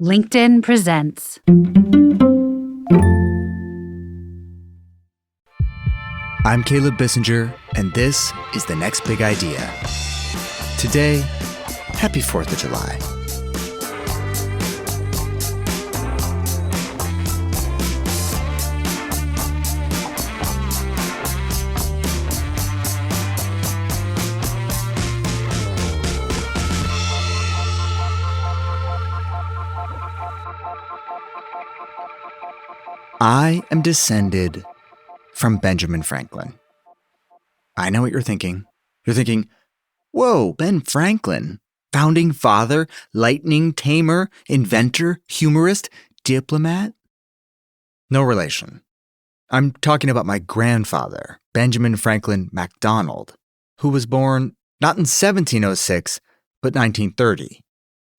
LinkedIn presents. I'm Caleb Bissinger, and this is The Next Big Idea. Today, happy 4th of July. I am descended from Benjamin Franklin. I know what you're thinking. You're thinking, whoa, Ben Franklin, founding father, lightning tamer, inventor, humorist, diplomat? No relation. I'm talking about my grandfather, Benjamin Franklin MacDonald, who was born not in 1706, but 1930,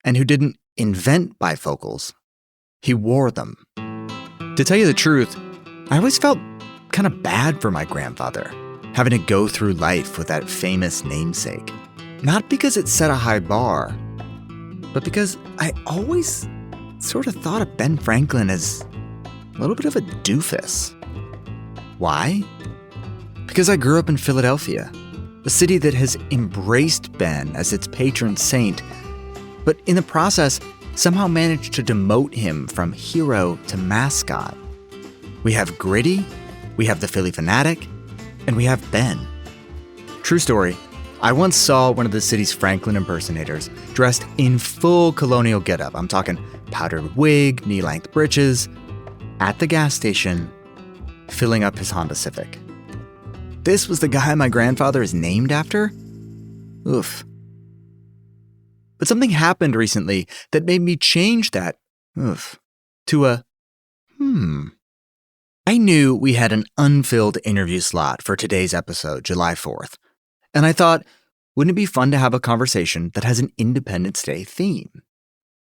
and who didn't invent bifocals. He wore them. To tell you the truth, I always felt kind of bad for my grandfather, having to go through life with that famous namesake. Not because it set a high bar, but because I always sort of thought of Ben Franklin as a little bit of a doofus. Why? Because I grew up in Philadelphia, a city that has embraced Ben as its patron saint, but in the process, somehow managed to demote him from hero to mascot. We have Gritty, we have the Philly Fanatic, and we have Ben. True story, I once saw one of the city's Franklin impersonators dressed in full colonial getup. I'm talking powdered wig, knee-length breeches, at the gas station, filling up his Honda Civic. This was the guy my grandfather is named after? Oof. But something happened recently that made me change that to a I knew we had an unfilled interview slot for today's episode, July 4th. And I thought, wouldn't it be fun to have a conversation that has an Independence Day theme?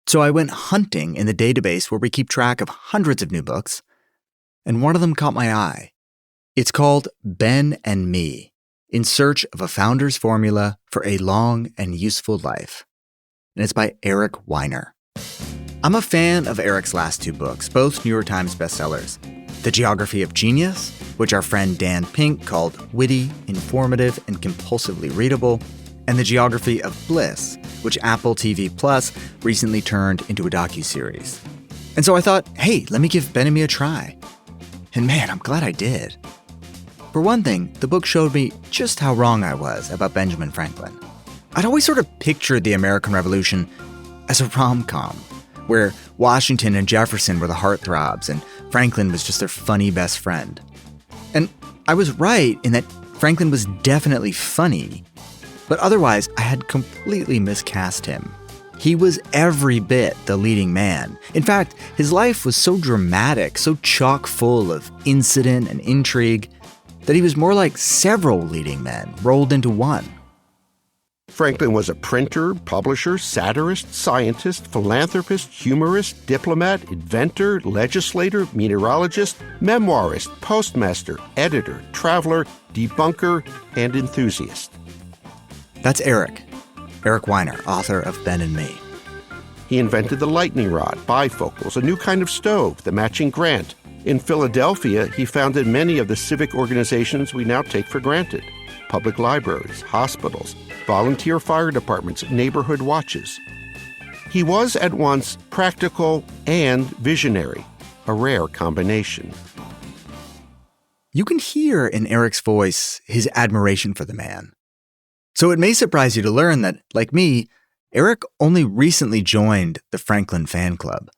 So I went hunting in the database where we keep track of hundreds of new books, and one of them caught my eye. It's called Ben and Me, In Search of a Founder's Formula for a Long and Useful Life. And it's by Eric Weiner. I'm a fan of Eric's last two books, both New York Times bestsellers. The Geography of Genius, which our friend Dan Pink called witty, informative, and compulsively readable, and The Geography of Bliss, which Apple TV Plus recently turned into a docuseries. And so I thought, hey, let me give Ben and Me a try. And man, I'm glad I did. For one thing, the book showed me just how wrong I was about Benjamin Franklin. I'd always sort of pictured the American Revolution as a rom-com, where Washington and Jefferson were the heartthrobs and Franklin was just their funny best friend. And I was right in that Franklin was definitely funny, but otherwise I had completely miscast him. He was every bit the leading man. In fact, his life was so dramatic, so chock full of incident and intrigue, that he was more like several leading men rolled into one. Franklin was a printer, publisher, satirist, scientist, philanthropist, humorist, diplomat, inventor, legislator, meteorologist, memoirist, postmaster, editor, traveler, debunker, and enthusiast. That's Eric Weiner, author of Ben and Me. He invented the lightning rod, bifocals, a new kind of stove, the matching grant. In Philadelphia, he founded many of the civic organizations we now take for granted. Public libraries, hospitals, volunteer fire departments, neighborhood watches. He was at once practical and visionary, a rare combination. You can hear in Eric's voice his admiration for the man. So it may surprise you to learn that, like me, Eric only recently joined the Franklin fan club.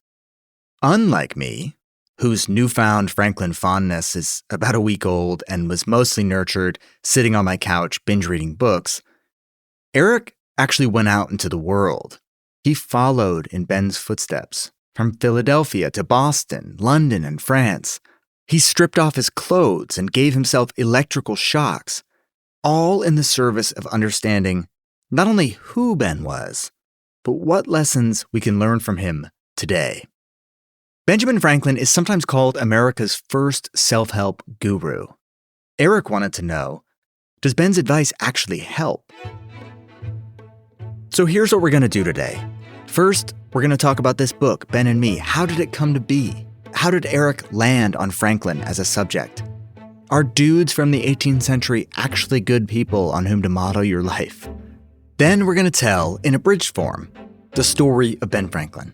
Unlike me, whose newfound Franklin fondness is about a week old and was mostly nurtured sitting on my couch binge reading books, Eric actually went out into the world. He followed in Ben's footsteps, from Philadelphia to Boston, London, and France. He stripped off his clothes and gave himself electrical shocks, all in the service of understanding not only who Ben was, but what lessons we can learn from him today. Benjamin Franklin is sometimes called America's first self-help guru. Eric wanted to know, does Ben's advice actually help? So here's what we're going to do today. First, We're going to talk about this book, Ben and Me. How did it come to be? How did Eric land on Franklin as a subject? Are dudes from the 18th century actually good people on whom to model your life? Then we're going to tell, in abridged form, the story of Ben Franklin.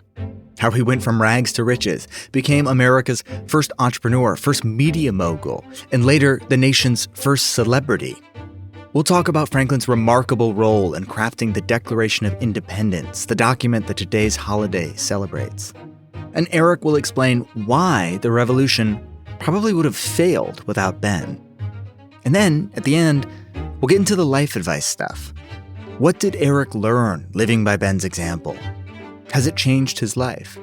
How he went from rags to riches, became America's first entrepreneur, first media mogul, and later the nation's first celebrity. We'll talk about Franklin's remarkable role in crafting the Declaration of Independence, the document that today's holiday celebrates. And Eric will explain why the revolution probably would have failed without Ben. And then, at the end, we'll get into the life advice stuff. What did Eric learn living by Ben's example? Has it changed his life?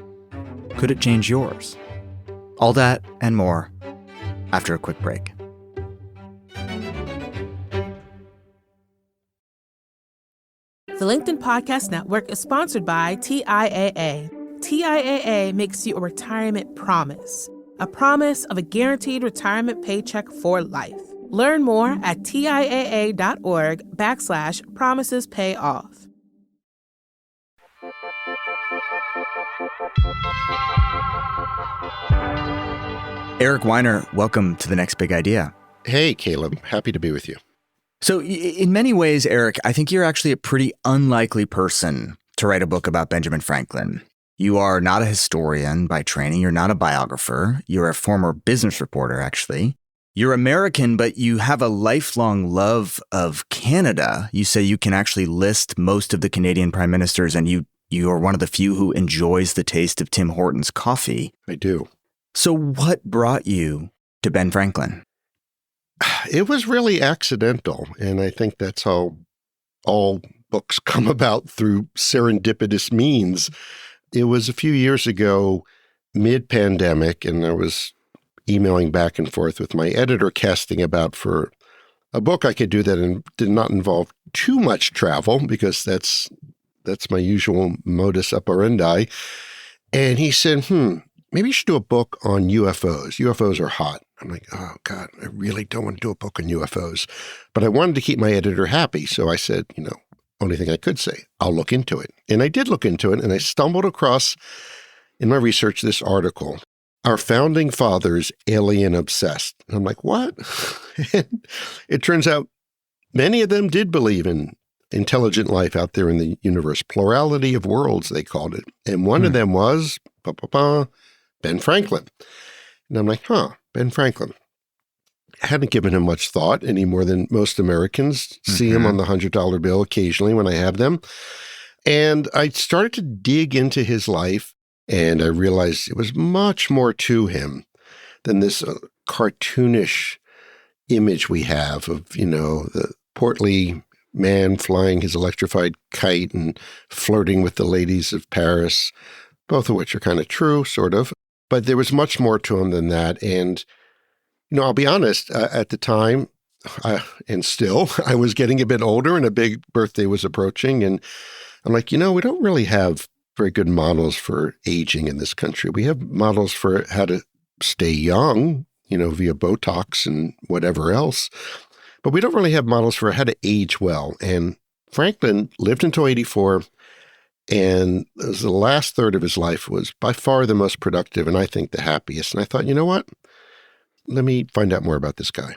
Could it change yours? All that and more after a quick break. The LinkedIn Podcast Network is sponsored by TIAA. TIAA makes you a retirement promise, a promise of a guaranteed retirement paycheck for life. Learn more at TIAA.org/promisespayoff. Eric Weiner, welcome to The Next Big Idea. Hey, Caleb. Happy to be with you. So in many ways, Eric, I think you're actually a pretty unlikely person to write a book about Benjamin Franklin. You are not a historian by training. You're not a biographer. You're a former business reporter, actually. You're American, but you have a lifelong love of Canada. You say you can actually list most of the Canadian prime ministers, and you are one of the few who enjoys the taste of Tim Hortons coffee. I do. So what brought you to Ben Franklin? It was really accidental, and I think that's how all books come about, through serendipitous means. It was a few years ago, mid-pandemic, and I was emailing back and forth with my editor, casting about for a book I could do that did not involve too much travel, because that's my usual modus operandi. And he said, maybe you should do a book on UFOs. UFOs are hot. I'm like, oh, God, I really don't want to do a book on UFOs. But I wanted to keep my editor happy. So I said, only thing I could say, I'll look into it. And I did look into it, and I stumbled across, in my research, this article, Our Founding Fathers Alien Obsessed. And I'm like, what? And it turns out many of them did believe in intelligent life out there in the universe. Plurality of worlds, they called it. And one of them was Ben Franklin. And I'm like, Ben Franklin. I hadn't given him much thought, any more than most Americans. See him on the $100 bill occasionally when I have them. And I started to dig into his life, and I realized it was much more to him than this cartoonish image we have of, the portly man flying his electrified kite and flirting with the ladies of Paris, both of which are kind of true, sort of. But there was much more to him than that. And, I'll be honest, at the time, and still, I was getting a bit older and a big birthday was approaching. And I'm like, we don't really have very good models for aging in this country. We have models for how to stay young, via Botox and whatever else. But we don't really have models for how to age well. And Franklin lived until 84. And the last third of his life was by far the most productive, and I think the happiest. And I thought, you know what? Let me find out more about this guy.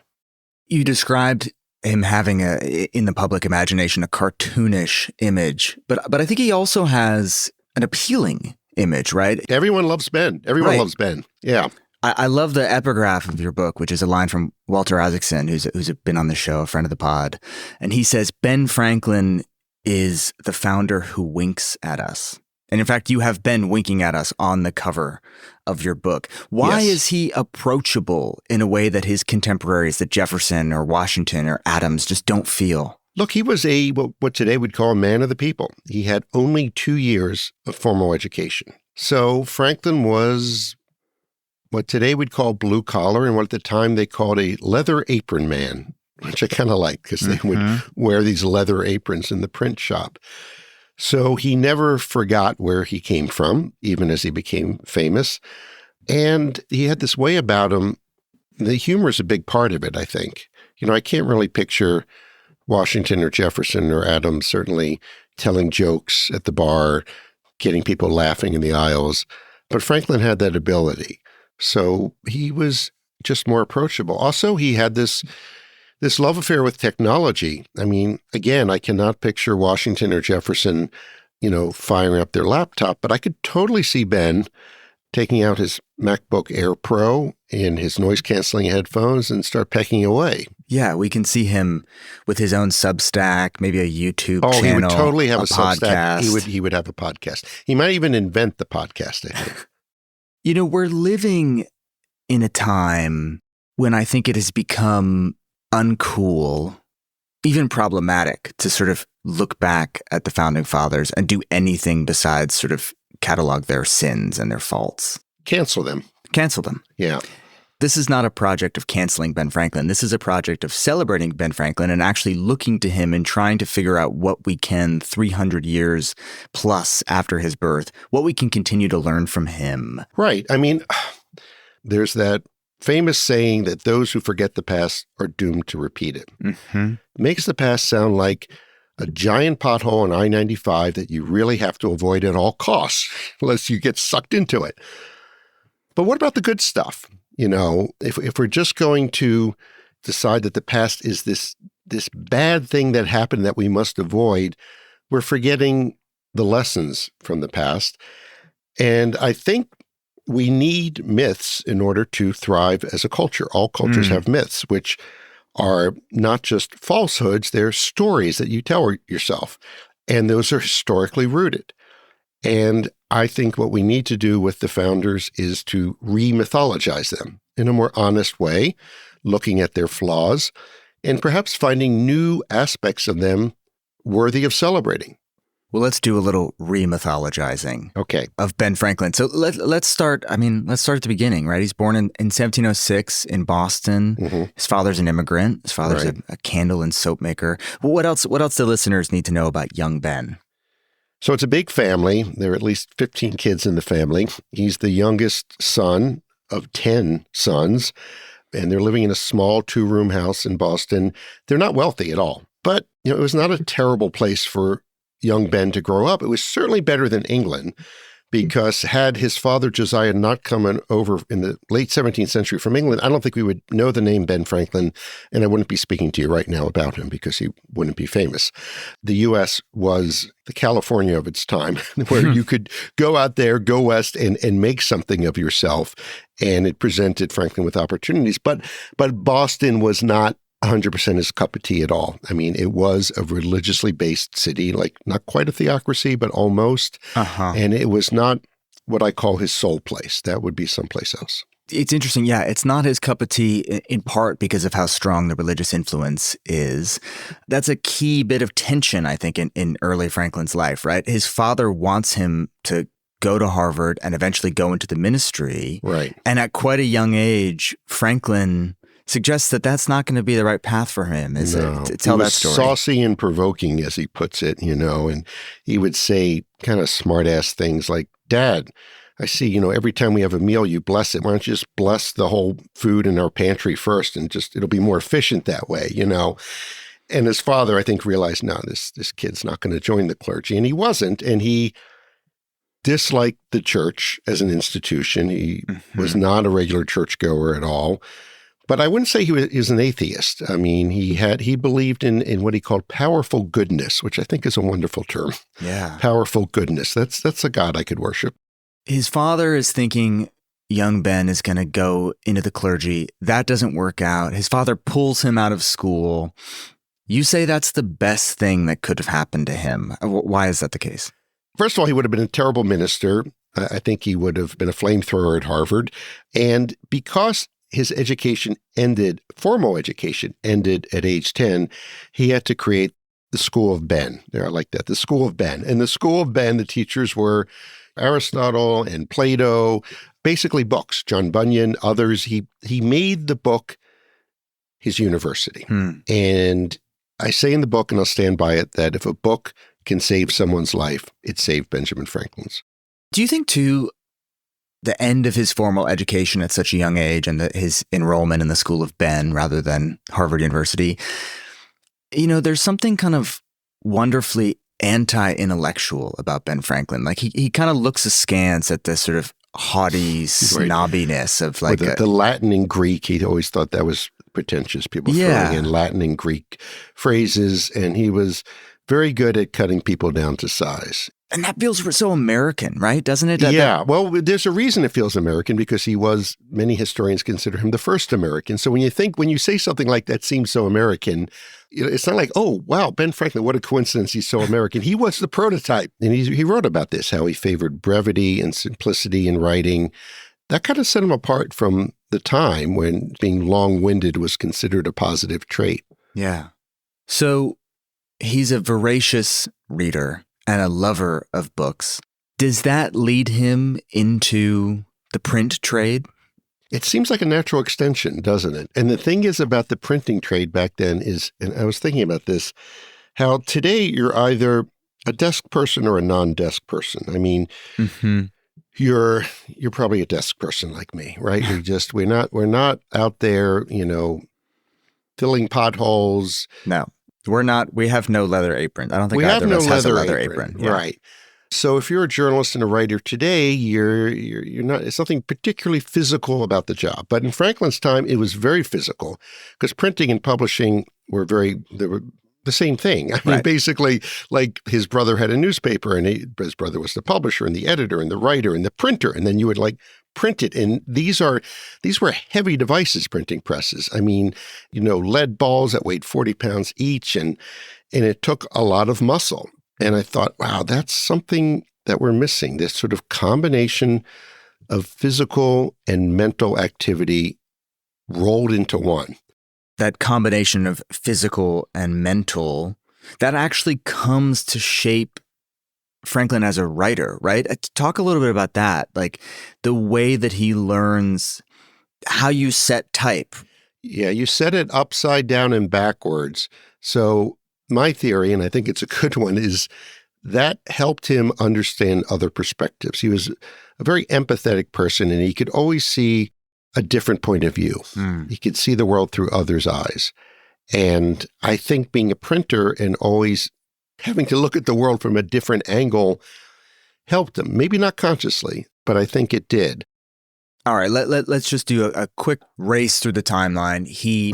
You described him having in the public imagination, a cartoonish image, but I think he also has an appealing image, right? Everyone loves Ben. Everyone loves Ben. Yeah. I love the epigraph of your book, which is a line from Walter Isaacson, who's been on the show, a friend of the pod. And he says, Ben Franklin is the founder who winks at us. And in fact, you have Ben winking at us on the cover of your book. Why is he approachable in a way that his contemporaries, that Jefferson or Washington or Adams, just don't feel? Look, he was what today we'd call a man of the people. He had only 2 years of formal education. So Franklin was what today we'd call blue collar, and what at the time they called a leather apron man, which I kind of like, because they would wear these leather aprons in the print shop. So he never forgot where he came from, even as he became famous. And he had this way about him. The humor is a big part of it, I think. I can't really picture Washington or Jefferson or Adams certainly telling jokes at the bar, getting people laughing in the aisles. But Franklin had that ability. So he was just more approachable. Also, he had this love affair with technology. I mean, again, I cannot picture Washington or Jefferson, firing up their laptop, but I could totally see Ben taking out his MacBook Air Pro and his noise-canceling headphones and start pecking away. Yeah, we can see him with his own Substack, maybe a YouTube channel. He would totally have a podcast. Substack. He would have a podcast. He might even invent the podcast, I think. We're living in a time when I think it has become uncool, even problematic, to sort of look back at the Founding Fathers and do anything besides sort of catalog their sins and their faults. Cancel them. Yeah. This is not a project of canceling Ben Franklin. This is a project of celebrating Ben Franklin and actually looking to him and trying to figure out what we can 300 years plus after his birth, what we can continue to learn from him. Right. I mean, there's that famous saying that those who forget the past are doomed to repeat it. Mm-hmm. Makes the past sound like a giant pothole on I-95 that you really have to avoid at all costs, unless you get sucked into it. But what about the good stuff? If we're just going to decide that the past is this bad thing that happened that we must avoid, we're forgetting the lessons from the past. And I think we need myths in order to thrive as a culture. All cultures have myths, which are not just falsehoods, they're stories that you tell yourself. And those are historically rooted. And I think what we need to do with the founders is to re-mythologize them in a more honest way, looking at their flaws, and perhaps finding new aspects of them worthy of celebrating. Well, let's do a little re-mythologizing of Ben Franklin. So let's start at the beginning, right? He's born in 1706 in Boston. Mm-hmm. His father's an immigrant. His father's a candle and soap maker. Well, what else do listeners need to know about young Ben? So it's a big family. There are at least 15 kids in the family. He's the youngest son of 10 sons, and they're living in a small 2-room house in Boston. They're not wealthy at all, but it was not a terrible place for young Ben to grow up. It was certainly better than England, because had his father Josiah not come over in the late 17th century from England, I don't think we would know the name Ben Franklin, and I wouldn't be speaking to you right now about him because he wouldn't be famous. The U.S. was the California of its time, where you could go out there, go west, and make something of yourself, and it presented Franklin with opportunities. But Boston was not 100% his cup of tea at all. I mean, it was a religiously based city, like not quite a theocracy, but almost. And it was not what I call his soul place. That would be someplace else. It's interesting. Yeah, it's not his cup of tea in part because of how strong the religious influence is. That's a key bit of tension, I think, in early Franklin's life, right? His father wants him to go to Harvard and eventually go into the ministry. Right. And at quite a young age, Franklin suggests that that's not going to be the right path for him, is it? To tell that story. Saucy and provoking, as he puts it, and he would say kind of smart-ass things like, "Dad, I see, every time we have a meal, you bless it. Why don't you just bless the whole food in our pantry first and it'll be more efficient that way, And his father, I think, realized, no, this kid's not going to join the clergy. And he wasn't. And he disliked the church as an institution. He was not a regular churchgoer at all. But I wouldn't say he was an atheist. I mean, he believed in what he called powerful goodness, which I think is a wonderful term. Yeah. Powerful goodness. That's a God I could worship. His father is thinking young Ben is going to go into the clergy. That doesn't work out. His father pulls him out of school. You say that's the best thing that could have happened to him. Why is that the case? First of all, he would have been a terrible minister. I think he would have been a flamethrower at Harvard. And because his formal education ended at age 10, he had to create the School of Ben. I like that, the School of Ben. And the School of Ben, the teachers were Aristotle and Plato, basically books, John Bunyan, others. He made the book his university. And I say in the book, and I'll stand by it, that if a book can save someone's life, it saved Benjamin Franklin's. Do you think, too, the end of his formal education at such a young age and his enrollment in the School of Ben rather than Harvard University, there's something kind of wonderfully anti-intellectual about Ben Franklin. Like he kind of looks askance at this sort of haughty snobbiness of like the Latin and Greek. He always thought that was pretentious. People throwing in Latin and Greek phrases, and he was very good at cutting people down to size. And that feels so American, right? Doesn't it? Well, there's a reason it feels American, because many historians consider him the first American. So when you say something like that seems so American, it's not like, oh, wow, Ben Franklin, what a coincidence, he's so American. He was the prototype. And he wrote about this, how he favored brevity and simplicity in writing. That kind of set him apart from the time when being long-winded was considered a positive trait. Yeah. So he's a voracious reader and a lover of books. Does that lead him into the print trade? It seems like a natural extension, doesn't it? And the thing is about the printing trade back then is, and I was thinking about this, how today you're either a desk person or a non-desk person. I mean, you're probably a desk person like me, right? We're not out there, filling potholes. No. We're not. We have no leather apron. I don't think either of us has a leather apron. Yeah. Right. So if you're a journalist and a writer today, you're not. It's nothing particularly physical about the job. But in Franklin's time, it was very physical, because printing and publishing were the same thing. I mean, basically, like his brother had a newspaper, and his brother was the publisher and the editor and the writer and the printer, and then you would print it. And these were heavy devices, printing presses. I mean, lead balls that weighed 40 pounds each, and it took a lot of muscle. And I thought, wow, that's something that we're missing, this sort of combination of physical and mental activity rolled into one. That combination of physical and mental, that actually comes to shape Franklin as a writer, right? Talk a little bit about that, like the way that he learns how you set type. Yeah, you set it upside down and backwards. So my theory, and I think it's a good one, is that helped him understand other perspectives. He was a very empathetic person, and he could always see a different point of view. He could see the world through others' eyes. And I think being a printer and always having to look at the world from a different angle helped him. Maybe not consciously, but I think it did. All right, let's just do a quick race through the timeline. He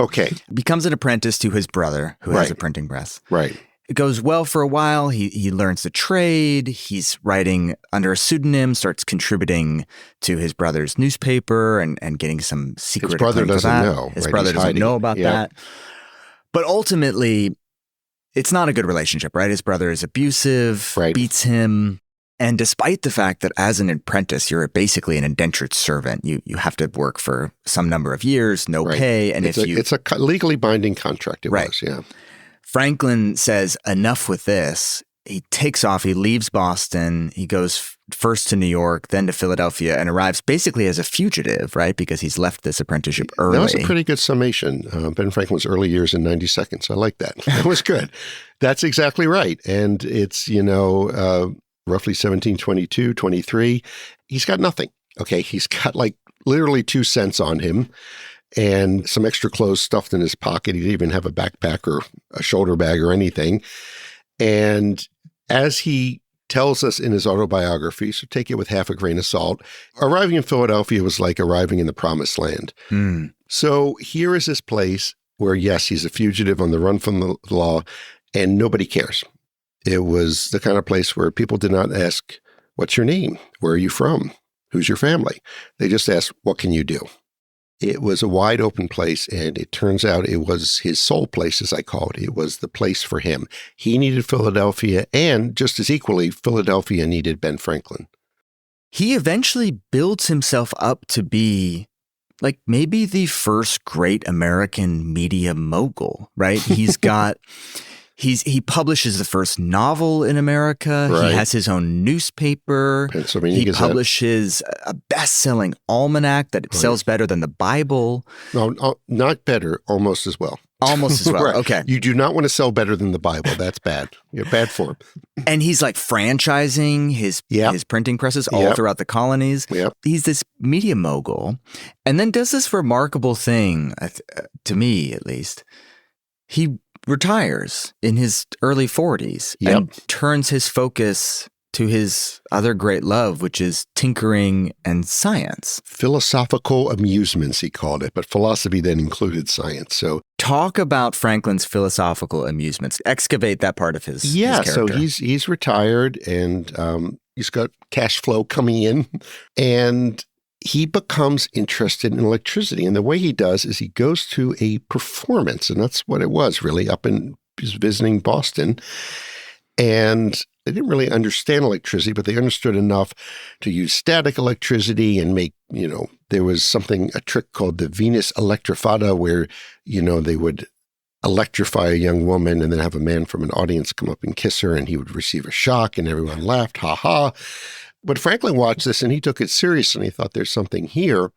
becomes an apprentice to his brother, who has a printing press. Right. It goes well for a while. He learns the trade. He's writing under a pseudonym, starts contributing to his brother's newspaper and getting some secret. His brother doesn't know. His brother doesn't know about that. But ultimately, it's not a good relationship, right? His brother is abusive, beats him. And despite the fact that as an apprentice, you're basically an indentured servant, you have to work for some number of years, no pay. And it's a legally binding contract. It was, yeah. Franklin says, enough with this. He takes off. He leaves Boston. He goes first to New York, then to Philadelphia, and arrives basically as a fugitive, right? Because he's left this apprenticeship early. That was a pretty good summation. Ben Franklin's early years in 90 seconds. I like that. That was good. That's exactly right. And it's, roughly 1722, 23. He's got nothing. Okay. He's got literally 2 cents on him and some extra clothes stuffed in his pocket. He didn't even have a backpack or a shoulder bag or anything. And as he tells us in his autobiography, so take it with half a grain of salt, arriving in Philadelphia was like arriving in the promised land. So here is this place where, yes, he's a fugitive on the run from the law, and nobody cares. It was the kind of place where people did not ask, what's your name? Where are you from? Who's your family? They just asked, what can you do? It was a wide open place, and it turns out it was his soul place, as I call it. It was the place for him. He needed Philadelphia, and just as equally, Philadelphia needed Ben Franklin. He eventually builds himself up to be maybe the first great American media mogul, right? He's got... He publishes the first novel in America. Right. He has his own newspaper. Pennsylvania He Gazette. Publishes a best-selling almanac that sells better than the Bible. No, not better, almost as well. Almost as well. Right. Okay. You do not want to sell better than the Bible. That's bad. You're bad form. And he's franchising his printing presses all throughout the colonies. Yep. He's this media mogul, and then does this remarkable thing, to me at least. He retires in his early 40s and turns his focus to his other great love, which is tinkering and science. Philosophical amusements, he called it, but philosophy then included science. So talk about Franklin's philosophical amusements. Excavate that part of his character. So he's retired and he's got cash flow coming in, and he becomes interested in electricity. And the way he does is he goes to a performance, and that's what it was really, he's visiting Boston. And they didn't really understand electricity, but they understood enough to use static electricity and make, there was a trick called the Venus electrifata where, they would electrify a young woman and then have a man from an audience come up and kiss her and he would receive a shock and everyone laughed, ha ha. But Franklin watched this and he took it seriously and he thought there's something here.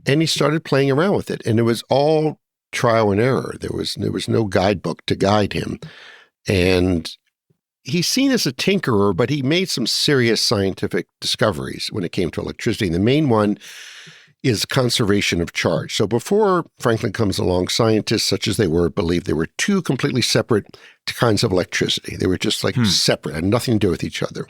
And he started playing around with it. And it was all trial and error. There was no guidebook to guide him. And he's seen as a tinkerer, but he made some serious scientific discoveries when it came to electricity. And the main one is conservation of charge. So before Franklin comes along, scientists, such as they were, believed there were two completely separate kinds of electricity. They were just separate, had nothing to do with each other.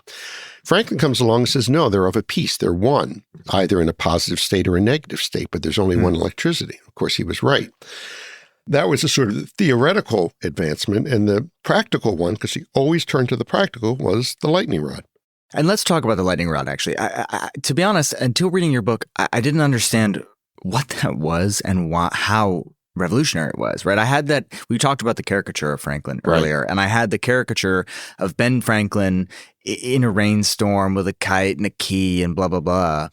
Franklin comes along and says, no, they're of a piece. They're one, either in a positive state or a negative state, but there's only one electricity. Of course, he was right. That was a sort of theoretical advancement. And the practical one, because he always turned to the practical, was the lightning rod. And let's talk about the lightning rod, actually. I, to be honest, until reading your book, I didn't understand what that was and how revolutionary it was, right? I had that, we talked about the caricature of Franklin earlier, and I had the caricature of Ben Franklin in a rainstorm with a kite and a key and blah, blah, blah.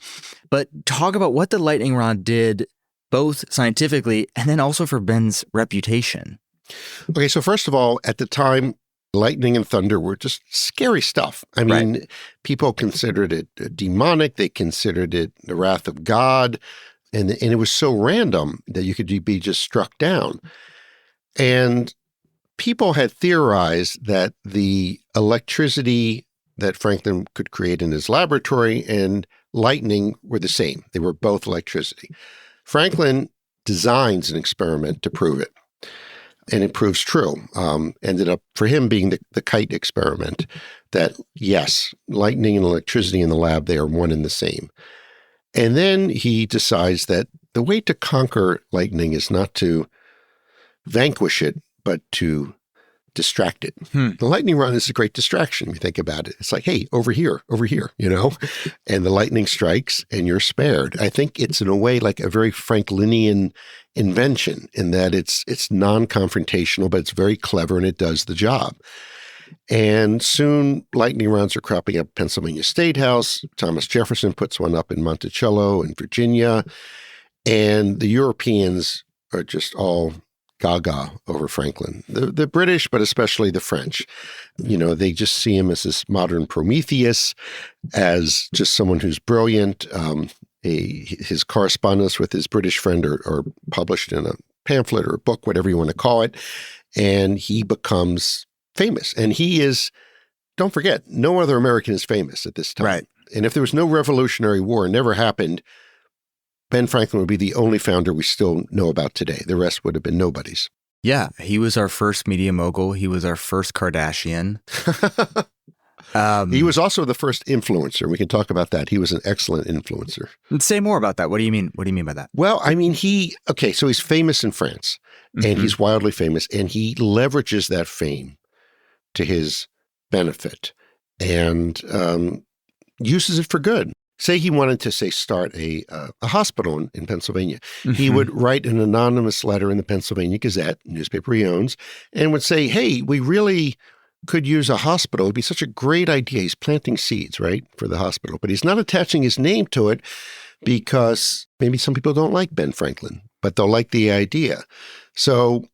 But talk about what the lightning rod did both scientifically and then also for Ben's reputation. Okay, so first of all, at the time, lightning and thunder were just scary stuff. I mean, people considered it demonic. They considered it the wrath of God. And it was so random that you could be just struck down. And people had theorized that the electricity that Franklin could create in his laboratory and lightning were the same. They were both electricity. Franklin designs an experiment to prove it. And it proves true. Ended up, for him, being the kite experiment, that yes, lightning and electricity in the lab, they are one and the same. And then he decides that the way to conquer lightning is not to vanquish it, but to distract it. The lightning rod is a great distraction when you think about it. It's like, hey, over here, and the lightning strikes and you're spared. I think it's in a way like a very Franklinian invention in that it's non-confrontational, but it's very clever and it does the job. And soon lightning rods are cropping up at Pennsylvania State House. Thomas Jefferson puts one up in Monticello in Virginia. And the Europeans are just all gaga over Franklin. The British, but especially the French. They just see him as this modern Prometheus, as just someone who's brilliant. His correspondence with his British friend are published in a pamphlet or a book, whatever you want to call it. And he becomes famous. And he is, don't forget, no other American is famous at this time. Right. And if there was no Revolutionary War, it never happened, Ben Franklin would be the only founder we still know about today. The rest would have been nobodies. Yeah, he was our first media mogul. He was our first Kardashian. He was also the first influencer. We can talk about that. He was an excellent influencer. Say more about that. What do you mean? What do you mean by that? Well, I mean, so he's famous in France, and he's wildly famous, and he leverages that fame to his benefit and uses it for good. Say he wanted to, start a hospital in Pennsylvania. He would write an anonymous letter in the Pennsylvania Gazette, newspaper he owns, and would say, hey, we really could use a hospital. It'd be such a great idea. He's planting seeds, right, for the hospital. But he's not attaching his name to it because maybe some people don't like Ben Franklin, but they'll like the idea. So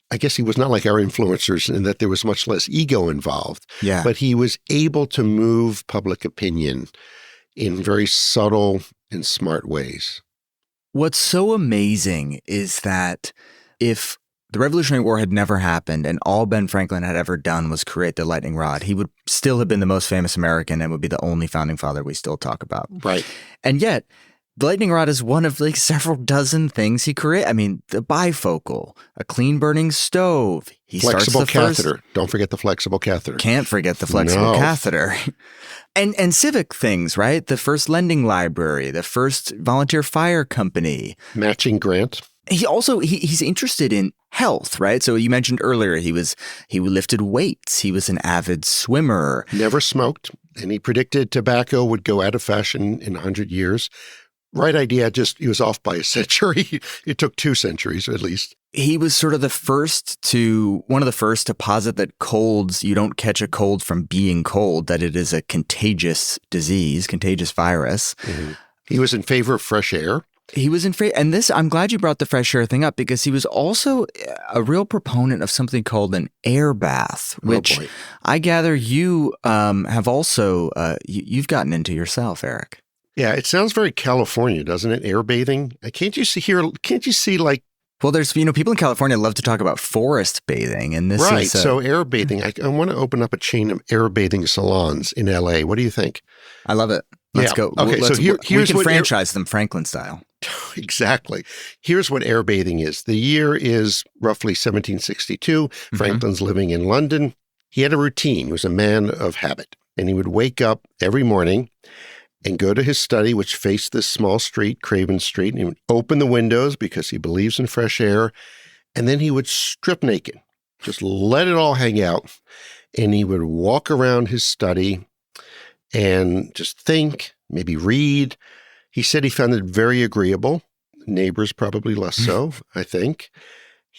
I guess he was not like our influencers in that there was much less ego involved. Yeah. But he was able to move public opinion in very subtle and smart ways. What's so amazing is that if the Revolutionary War had never happened and all Ben Franklin had ever done was create the lightning rod, he would still have been the most famous American and would be the only founding father we still talk about. Right. And yet, The lightning rod is one of like several dozen things he created. I mean, the bifocal, a clean burning stove. He Flexible starts the catheter. Don't forget the flexible catheter. Can't forget the flexible No. catheter. And civic things, right? The first lending library, the first volunteer fire company. Matching grant. He also he's interested in health, right? So you mentioned earlier he lifted weights. He was an avid swimmer. Never smoked. And he predicted tobacco would go out of fashion in 100 years. Right idea, just he was off by a century. It took 2 centuries at least. He was sort of one of the first to posit that colds, you don't catch a cold from being cold, that it is a contagious disease, contagious virus. Mm-hmm. He was in favor of fresh air. He was in favor, and I'm glad you brought the fresh air thing up because he was also a real proponent of something called an air bath, which I gather you have also, you've gotten into yourself, Eric. Yeah, it sounds very California, doesn't it? Air bathing. Can't you see like, well, there's, people in California love to talk about forest bathing, and this right, is so air bathing. I want to open up a chain of air bathing salons in LA. What do you think? I love it. Let's go. Okay, so here's we can what franchise them Franklin style. Exactly. Here's what air bathing is. The year is roughly 1762. Franklin's living in London. He had a routine. He was a man of habit, and he would wake up every morning and go to his study, which faced this small street, Craven Street, and he would open the windows because he believes in fresh air, and then he would strip naked, just let it all hang out, and he would walk around his study and just think, maybe read. He said he found it very agreeable. Neighbors probably less so, I think.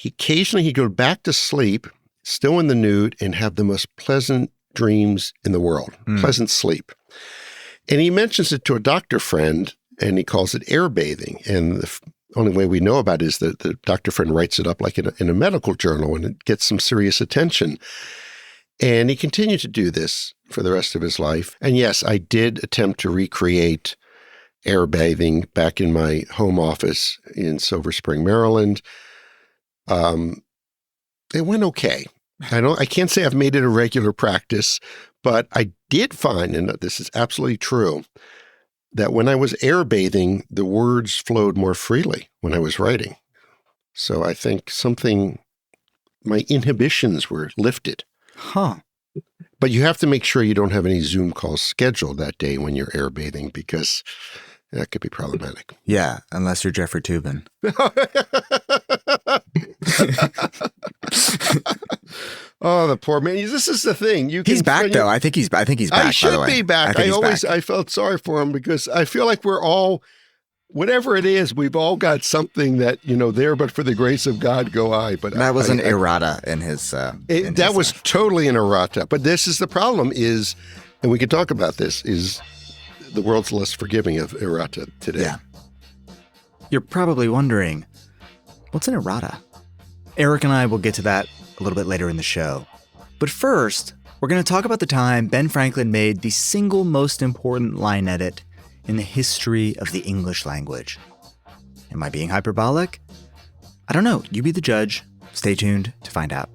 Occasionally he'd go back to sleep, still in the nude, and have the most pleasant dreams in the world, pleasant sleep. And he mentions it to a doctor friend, and he calls it air bathing. And the only way we know about it is that the doctor friend writes it up like in a medical journal, and it gets some serious attention. And he continued to do this for the rest of his life. And yes, I did attempt to recreate air bathing back in my home office in Silver Spring, Maryland. It went okay. I can't say I've made it a regular practice, but I did find, and this is absolutely true, that when I was air bathing, the words flowed more freely when I was writing. So I think my inhibitions were lifted. Huh. But you have to make sure you don't have any Zoom calls scheduled that day when you're air bathing because that could be problematic. Yeah, unless you're Jeffrey Toobin. Oh, the poor man. This is the thing. He's back, though. I think he's back, by the way. I should be back. I felt sorry for him because I feel like we're all, whatever it is, we've all got something that, there, but for the grace of God go I. But that was an errata in his. That was totally an errata. But this is the problem is, and we could talk about this, is the world's less forgiving of errata today. Yeah. You're probably wondering, what's an errata? Eric and I will get to that a little bit later in the show. But first, we're going to talk about the time Ben Franklin made the single most important line edit in the history of the English language. Am I being hyperbolic? I don't know. You be the judge. Stay tuned to find out.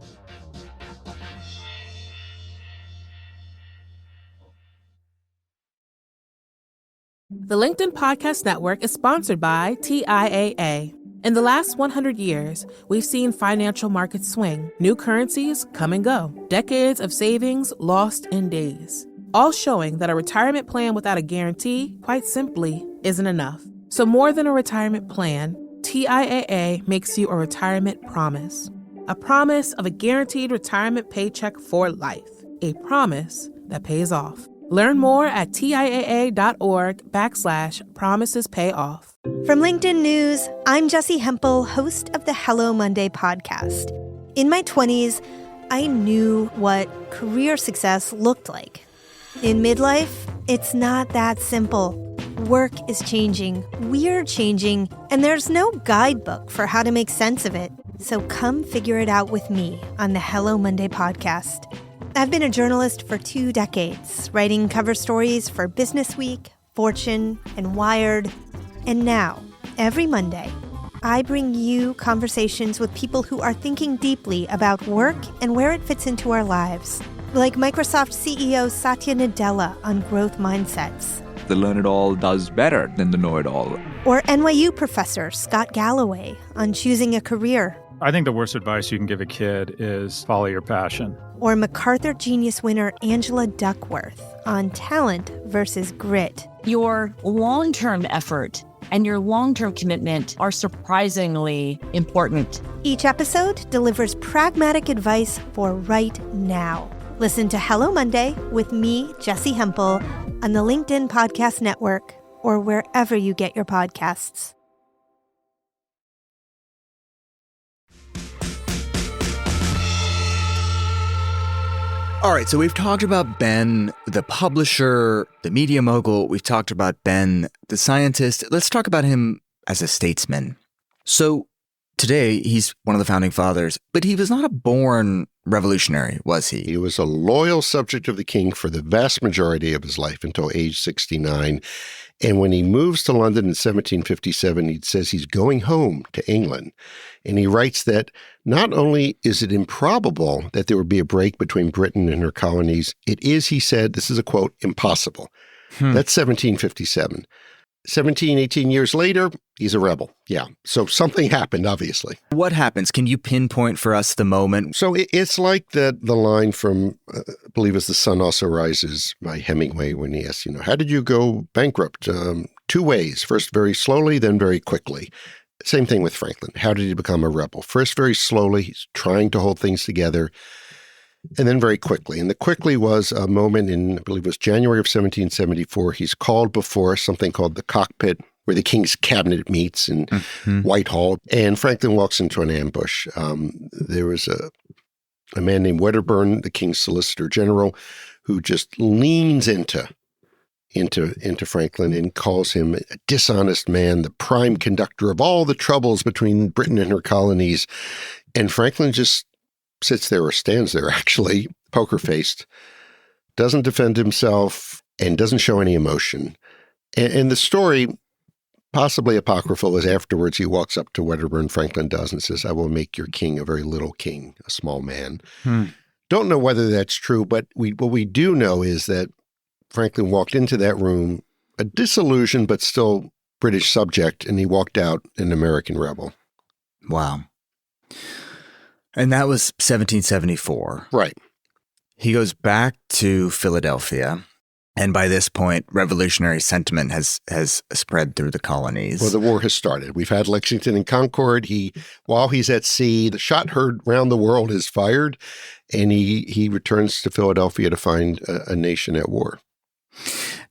The LinkedIn Podcast Network is sponsored by TIAA. In the last 100 years, we've seen financial markets swing, new currencies come and go, decades of savings lost in days, all showing that a retirement plan without a guarantee, quite simply, isn't enough. So more than a retirement plan, TIAA makes you a retirement promise. A promise of a guaranteed retirement paycheck for life. A promise that pays off. Learn more at TIAA.org/promisespayoff. From LinkedIn News, I'm Jessie Hempel, host of the Hello Monday podcast. In my 20s, I knew what career success looked like. In midlife, it's not that simple. Work is changing, we're changing, and there's no guidebook for how to make sense of it. So come figure it out with me on the Hello Monday podcast. I've been a journalist for 2 decades, writing cover stories for Business Week, Fortune, and Wired. And now, every Monday, I bring you conversations with people who are thinking deeply about work and where it fits into our lives. Like Microsoft CEO Satya Nadella on growth mindsets, the learn-it-all does better than the know-it-all. Or NYU professor Scott Galloway on choosing a career. I think the worst advice you can give a kid is follow your passion. Or MacArthur Genius winner Angela Duckworth on talent versus grit. Your long-term effort and your long-term commitment are surprisingly important. Each episode delivers pragmatic advice for right now. Listen to Hello Monday with me, Jessie Hempel, on the LinkedIn Podcast Network or wherever you get your podcasts. All right, so we've talked about Ben, the publisher, the media mogul. We've talked about Ben, the scientist. Let's talk about him as a statesman. So today, he's one of the founding fathers, but he was not a born revolutionary, was he? He was a loyal subject of the king for the vast majority of his life until age 69. And when he moves to London in 1757, he says he's going home to England. And he writes that not only is it improbable that there would be a break between Britain and her colonies, it is, he said, this is a quote, impossible. That's 1757. 17, 18 years later, he's a rebel. Yeah. So something happened, obviously. What happens? Can you pinpoint for us the moment? So it's like the line from, I believe it's The Sun Also Rises by Hemingway when he asks, how did you go bankrupt? 2 ways. First, very slowly, then very quickly. Same thing with Franklin. How did he become a rebel? First, very slowly. He's trying to hold things together. And then very quickly. And the quickly was a moment in, I believe it was January of 1774. He's called before something called the cockpit, where the king's cabinet meets in Whitehall. And Franklin walks into an ambush. There was a man named Wedderburn, the king's solicitor general, who just leans into Franklin and calls him a dishonest man, the prime conductor of all the troubles between Britain and her colonies. And Franklin just sits there, or stands there actually, poker-faced, doesn't defend himself, and doesn't show any emotion. And the story, possibly apocryphal, is afterwards he walks up to Wedderburn, Franklin does, and says, I will make your king a very little king, a small man. Don't know whether that's true, but what we do know is that Franklin walked into that room a disillusioned but still British subject, and he walked out an American rebel. Wow. And that was 1774. Right. He goes back to Philadelphia. And by this point, revolutionary sentiment has spread through the colonies. Well, the war has started. We've had Lexington and Concord. While he's at sea, the shot heard round the world is fired, and he returns to Philadelphia to find a nation at war.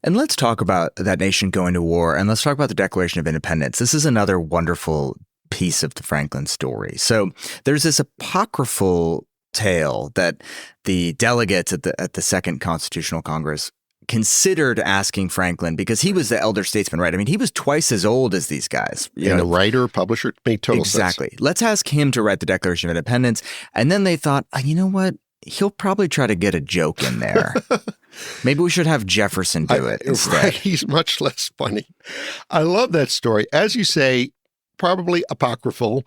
And let's talk about that nation going to war, and let's talk about the Declaration of Independence. This is another wonderful piece of the Franklin story. So there's this apocryphal tale that the delegates at the Second Constitutional Congress considered asking Franklin, because he was the elder statesman, right? I mean, he was twice as old as these guys. And a writer, publisher, made total sense. Exactly. Let's ask him to write the Declaration of Independence. And then they thought, you know what? He'll probably try to get a joke in there. Maybe we should have Jefferson do it instead. Right. He's much less funny. I love that story. As you say, probably apocryphal,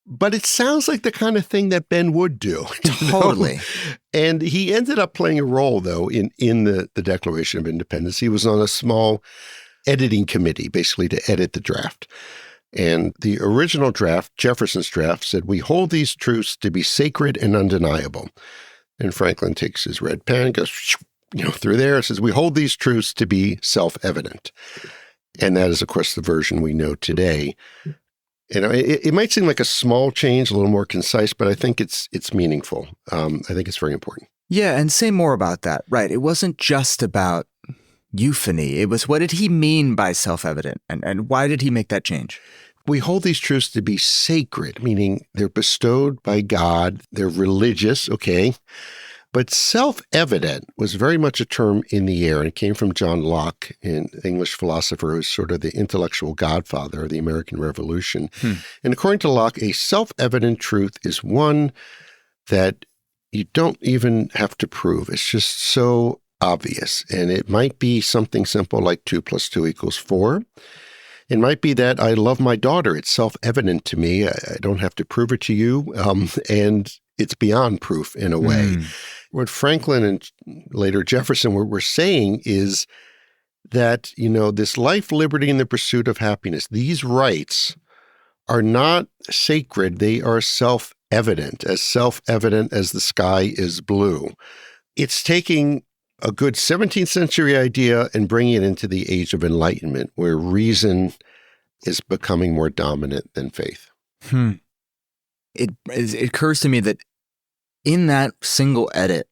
but it sounds like the kind of thing that Ben would do. Totally. And he ended up playing a role, though, in the Declaration of Independence. He was on a small editing committee, basically to edit the draft. And the original draft, Jefferson's draft, said, we hold these truths to be sacred and undeniable. And Franklin takes his red pen and goes, through there. It says, we hold these truths to be self-evident. And that is, of course, the version we know today. It might seem like a small change, a little more concise, but I think it's meaningful. I think it's very important. Yeah, and say more about that. Right. It wasn't just about euphony. It was, what did he mean by self-evident, and why did he make that change? We hold these truths to be sacred, meaning they're bestowed by God. They're religious, okay? But self-evident was very much a term in the air, and it came from John Locke, an English philosopher who's sort of the intellectual godfather of the American Revolution. And according to Locke, a self-evident truth is one that you don't even have to prove. It's just so obvious. And it might be something simple like 2 + 2 = 4. It might be that I love my daughter. It's self-evident to me. I don't have to prove it to you. And it's beyond proof in a way. What Franklin and later Jefferson were saying is that, this life, liberty, and the pursuit of happiness, these rights are not sacred. They are self-evident as the sky is blue. It's taking a good 17th century idea and bringing it into the age of enlightenment, where reason is becoming more dominant than faith. It occurs to me that in that single edit,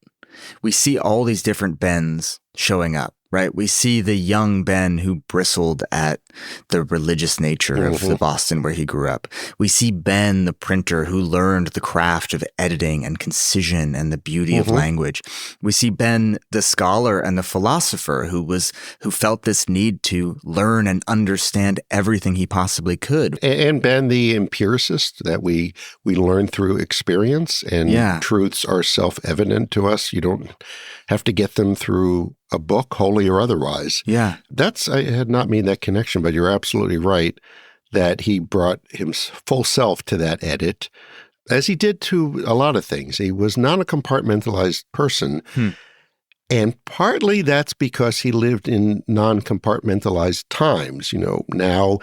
we see all these different Bens showing up, right? We see the young Ben who bristled at the religious nature of the Boston where he grew up. We see Ben, the printer, who learned the craft of editing and concision and the beauty of language. We see Ben, the scholar and the philosopher who felt this need to learn and understand everything he possibly could. And Ben, the empiricist, that we learn through experience, and truths are self-evident to us. You don't have to get them through a book, holy or otherwise. Yeah. I had not made that connection, but you're absolutely right that he brought his full self to that edit, as he did to a lot of things. He was not a compartmentalized person. And partly that's because he lived in non-compartmentalized times. Now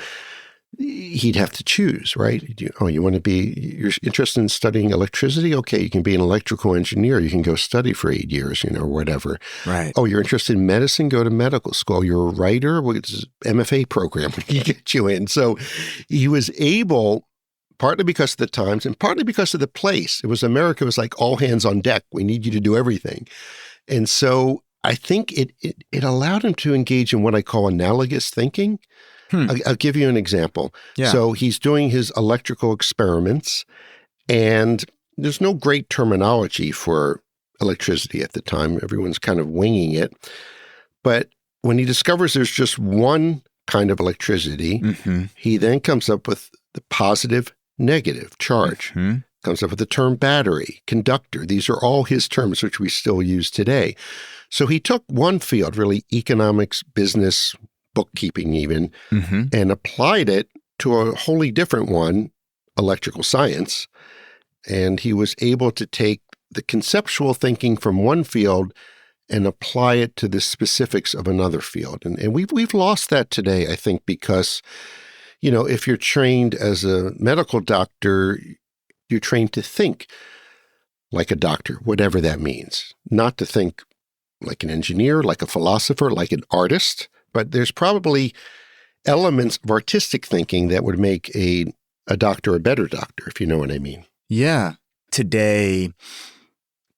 he'd have to choose, right? You're interested in studying electricity? Okay, you can be an electrical engineer. You can go study for 8 years, or whatever. Right. Oh, you're interested in medicine? Go to medical school. You're a writer? Well, it's an MFA program we can get you in. So he was able, partly because of the times and partly because of the place. America was like all hands on deck. We need you to do everything. And so I think it allowed him to engage in what I call analogous thinking. I'll give you an example. Yeah. So he's doing his electrical experiments, and there's no great terminology for electricity at the time. Everyone's kind of winging it. But when he discovers there's just one kind of electricity, he then comes up with the positive, negative charge. Comes up with the term battery, conductor. These are all his terms, which we still use today. So he took one field, really economics, business, bookkeeping even, and applied it to a wholly different one, electrical science. And he was able to take the conceptual thinking from one field and apply it to the specifics of another field. And we've lost that today, I think, because, if you're trained as a medical doctor, you're trained to think like a doctor, whatever that means, not to think like an engineer, like a philosopher, like an artist. But there's probably elements of artistic thinking that would make a doctor a better doctor, if you know what I mean. Yeah. Today,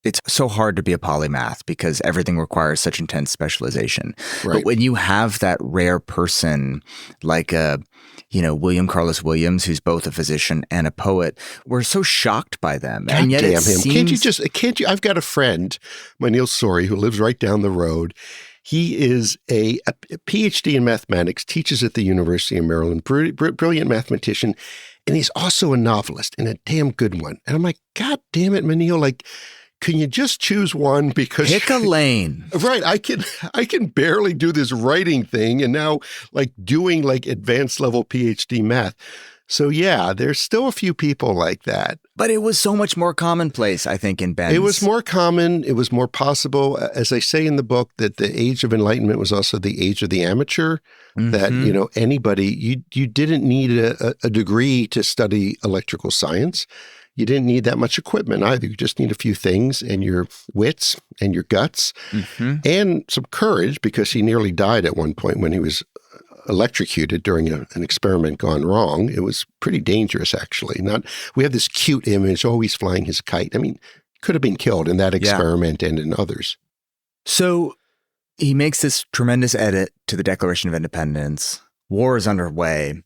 it's so hard to be a polymath because everything requires such intense specialization. Right. But when you have that rare person like William Carlos Williams, who's both a physician and a poet, we're so shocked by them. God and yet damn it him. seems... Can't you? I've got a friend, Manil Sori, who lives right down the road. He is a PhD in mathematics, teaches at the University of Maryland, brilliant mathematician, and he's also a novelist, and a damn good one. And I'm like, God damn it, Manil, can you just choose one? Because pick a lane. Right. I can barely do this writing thing, and now doing advanced level PhD math. So yeah, there's still a few people like that. But it was so much more commonplace, I think, in Ben's. It was more common. It was more possible. As I say in the book, that the age of enlightenment was also the age of the amateur, that, anybody, you didn't need a degree to study electrical science. You didn't need that much equipment either. You just need a few things and your wits and your guts and some courage, because he nearly died at one point when he was electrocuted during an experiment gone wrong. It was pretty dangerous, actually. We have this cute image, he's flying his kite. I mean, could have been killed in that experiment and in others. So he makes this tremendous edit to the Declaration of Independence. War is underway.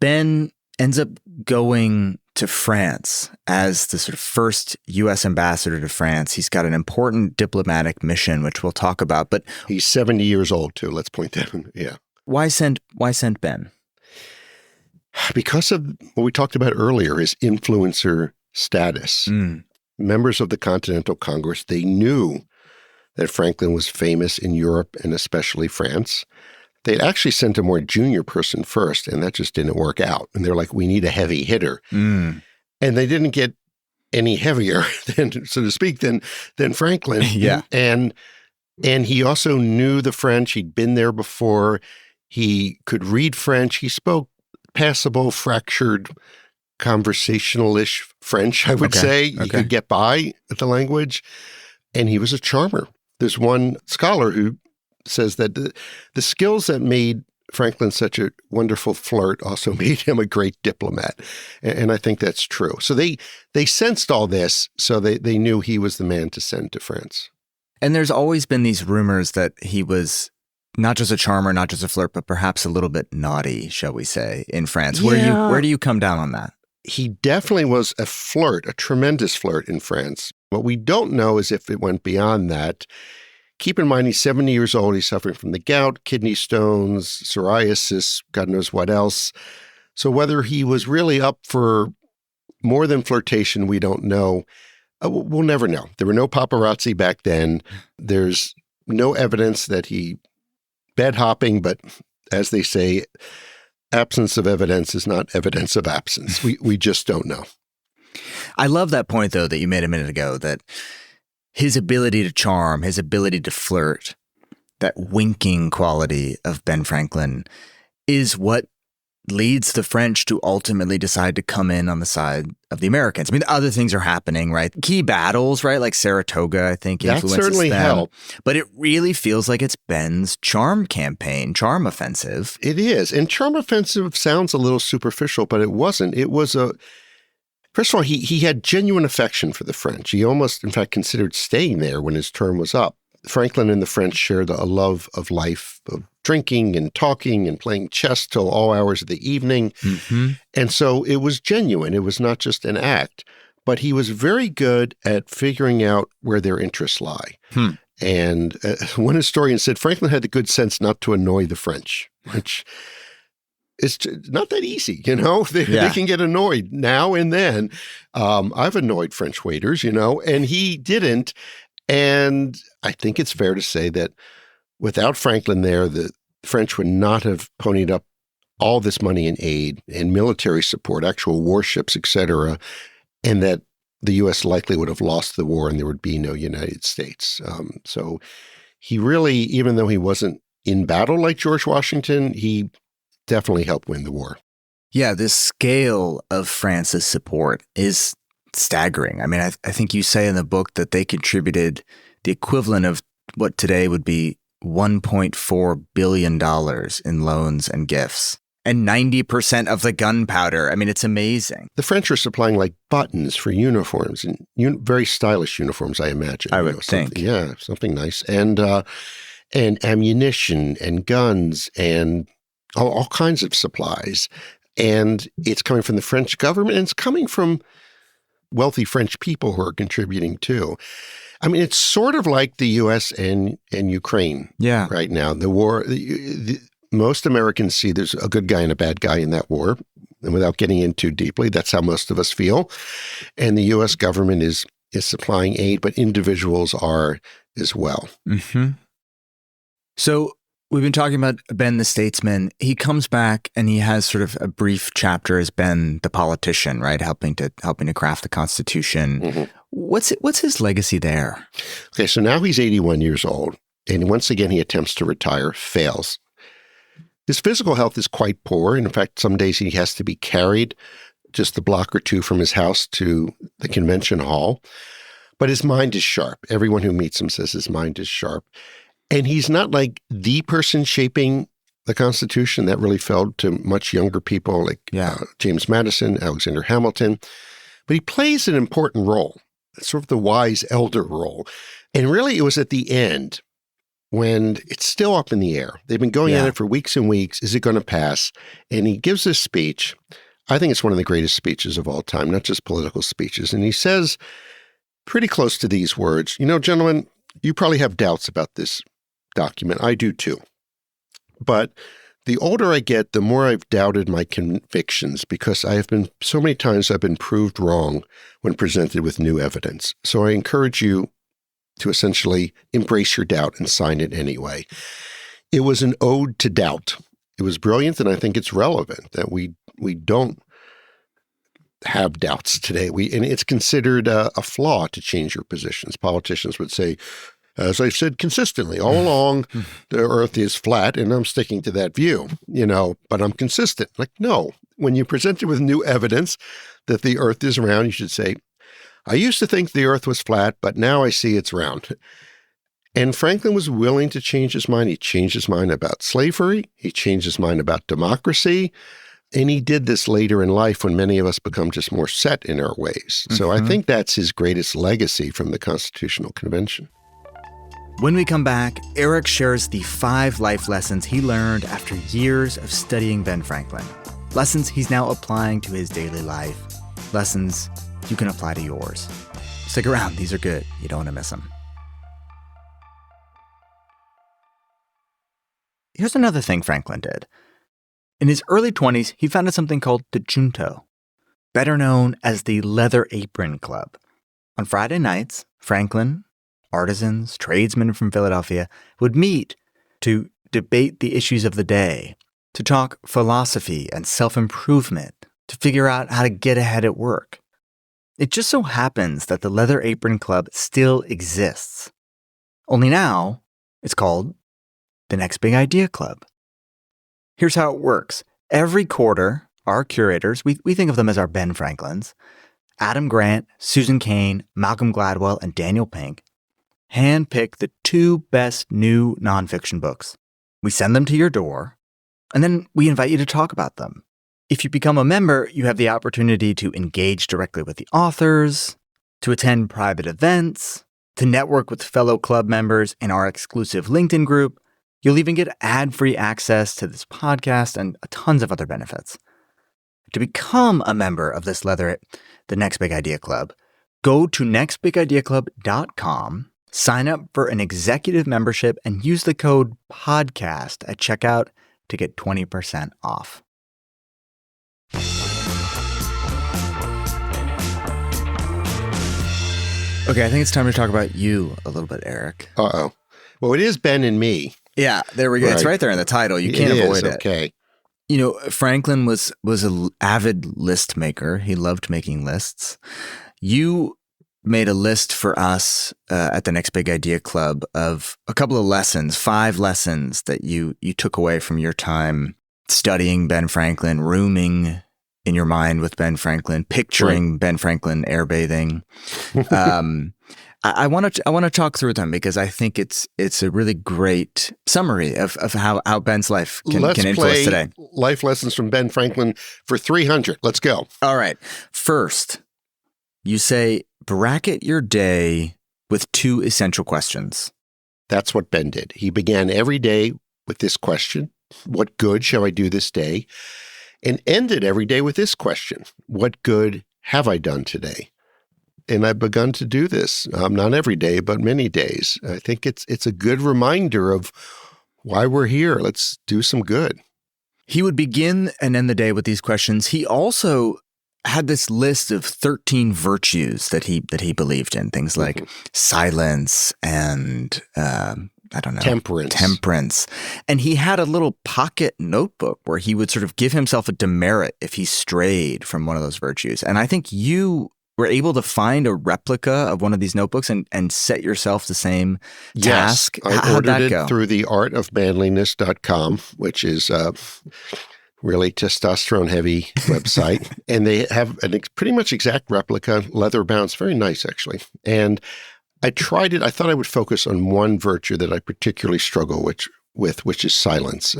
Ben ends up going to France as the sort of first U.S. ambassador to France. He's got an important diplomatic mission, which we'll talk about. But he's 70 years old, too. Let's point that out. Yeah. Why send Ben? Because of what we talked about earlier, his influencer status. Members of the Continental Congress, they knew that Franklin was famous in Europe and especially France. They'd actually sent a more junior person first, and that just didn't work out. And they're like, we need a heavy hitter. And they didn't get any heavier, so to speak, than Franklin. Yeah. And And he also knew the French. He'd been there before. He could read French. He spoke passable, fractured, conversational-ish French, I would say. He could get by with the language. And he was a charmer. There's one scholar who says that the skills that made Franklin such a wonderful flirt also made him a great diplomat. And I think that's true. So they sensed all this, so they knew he was the man to send to France. And there's always been these rumors that he was not just a charmer, not just a flirt, but perhaps a little bit naughty, shall we say, in France. Where do you come down on that? He definitely was a flirt, a tremendous flirt in France. What we don't know is if it went beyond that. Keep in mind, he's 70 years old. He's suffering from the gout, kidney stones, psoriasis, God knows what else. So whether he was really up for more than flirtation, we don't know. We'll never know. There were no paparazzi back then. There's no evidence that he bed hopping, but as they say, absence of evidence is not evidence of absence. We just don't know. I love that point, though, that you made a minute ago, that his ability to charm, his ability to flirt, that winking quality of Ben Franklin is what leads the French to ultimately decide to come in on the side of the Americans. I mean, other things are happening, right? Key battles, right? Like Saratoga, I think, influences them. That certainly helped. But it really feels like it's Ben's charm campaign, charm offensive. It is. And charm offensive sounds a little superficial, but it wasn't. It was first of all, he had genuine affection for the French. He almost, in fact, considered staying there when his term was up. Franklin and the French shared a love of life, of drinking and talking and playing chess till all hours of the evening. Mm-hmm. And so it was genuine. It was not just an act. But he was very good at figuring out where their interests lie. And one historian said Franklin had the good sense not to annoy the French, which is not that easy, you know? They can get annoyed now and then. I've annoyed French waiters, you know, and he didn't. And I think it's fair to say that without Franklin there, the French would not have ponied up all this money in aid and military support, actual warships, et cetera, and that the U.S. likely would have lost the war and there would be no United States. So he really, even though he wasn't in battle like George Washington, he definitely helped win the war. Yeah, the scale of France's support is staggering. I mean, I think you say in the book that they contributed the equivalent of what today would be $1.4 billion in loans and gifts, and 90% of the gunpowder. I mean, it's amazing. The French are supplying like buttons for uniforms, and very stylish uniforms, I imagine. I would think. Yeah, something nice. And ammunition and guns and all kinds of supplies. And it's coming from the French government, and it's coming from wealthy French people who are contributing too. I mean, it's sort of like the U.S. and Ukraine right now. The war, most Americans see there's a good guy and a bad guy in that war. And without getting in too deeply, that's how most of us feel. And the U.S. government is supplying aid, but individuals are as well. Mm-hmm. So we've been talking about Ben the statesman. He comes back and he has sort of a brief chapter as Ben the politician, right? Helping to craft the Constitution. Mm-hmm. What's his legacy there? Okay, so now he's 81 years old, and once again he attempts to retire, fails. His physical health is quite poor. In fact, some days he has to be carried just a block or two from his house to the convention hall. But his mind is sharp. Everyone who meets him says his mind is sharp. And he's not like the person shaping the Constitution. That really fell to much younger people like James Madison, Alexander Hamilton. But he plays an important role, sort of the wise elder role. And really, it was at the end when it's still up in the air. They've been going at it for weeks and weeks. Is it going to pass? And he gives this speech. I think it's one of the greatest speeches of all time, not just political speeches. And he says, pretty close to these words, you know, gentlemen, you probably have doubts about this document. I do too. But the older I get, the more I've doubted my convictions because I have been so many times I've been proved wrong when presented with new evidence. So I encourage you to essentially embrace your doubt and sign it anyway. It was an ode to doubt. It was brilliant, and I think it's relevant that we don't have doubts today. And it's considered a flaw to change your positions. Politicians would say, As I've said consistently all along, the earth is flat, and I'm sticking to that view, but I'm consistent. Like, no, when you're presented with new evidence that the earth is round, you should say, I used to think the earth was flat, but now I see it's round. And Franklin was willing to change his mind. He changed his mind about slavery. He changed his mind about democracy. And he did this later in life when many of us become just more set in our ways. So I think that's his greatest legacy from the Constitutional Convention. When we come back, Eric shares the 5 life lessons he learned after years of studying Ben Franklin. Lessons he's now applying to his daily life. Lessons you can apply to yours. Stick around. These are good. You don't want to miss them. Here's another thing Franklin did. In his early 20s, he founded something called the Junto, better known as the Leather Apron Club. On Friday nights, Franklin, artisans, tradesmen from Philadelphia would meet to debate the issues of the day, to talk philosophy and self-improvement, to figure out how to get ahead at work. It just so happens that the Leather Apron Club still exists. Only now, it's called the Next Big Idea Club. Here's how it works. Every quarter, our curators, we think of them as our Ben Franklins, Adam Grant, Susan Cain, Malcolm Gladwell, and Daniel Pink, handpick the 2 best new nonfiction books. We send them to your door, and then we invite you to talk about them. If you become a member, you have the opportunity to engage directly with the authors, to attend private events, to network with fellow club members in our exclusive LinkedIn group. You'll even get ad-free access to this podcast and tons of other benefits. To become a member of this the Next Big Idea Club, go to nextbigideaclub.com, sign up for an executive membership, and use the code PODCAST at checkout to get 20% off. Okay, I think it's time to talk about you a little bit, Eric. Uh-oh. Well, it is Ben and me. Yeah, there we go. Right. It's right there in the title. You can't avoid it. Okay. Franklin was an avid list maker. He loved making lists. You made a list for us at the Next Big Idea Club of a couple of lessons, 5 lessons that you took away from your time studying Ben Franklin, rooming in your mind with Ben Franklin, picturing Ben Franklin airbathing. I want to talk through them because I think it's a really great summary of how Ben's life can influence today. Life lessons from Ben Franklin for 300. Let's go. All right. First, you say bracket your day with 2 essential questions. That's what Ben did. He began every day with this question: what good shall I do this day? And ended every day with this question: what good have I done today? And I've begun to do this, not every day, but many days. I think it's a good reminder of why we're here. Let's do some good. He would begin and end the day with these questions. He also had this list of 13 virtues that he believed in, things like silence and temperance. And he had a little pocket notebook where he would sort of give himself a demerit if he strayed from one of those virtues. And I think you were able to find a replica of one of these notebooks and set yourself the same task. Yes, I ordered it through the artofmanliness.com, which is a really testosterone-heavy website. And they have a pretty much exact replica, leather-bound. It's very nice, actually. And I tried it. I thought I would focus on one virtue that I particularly struggle with, which is silence.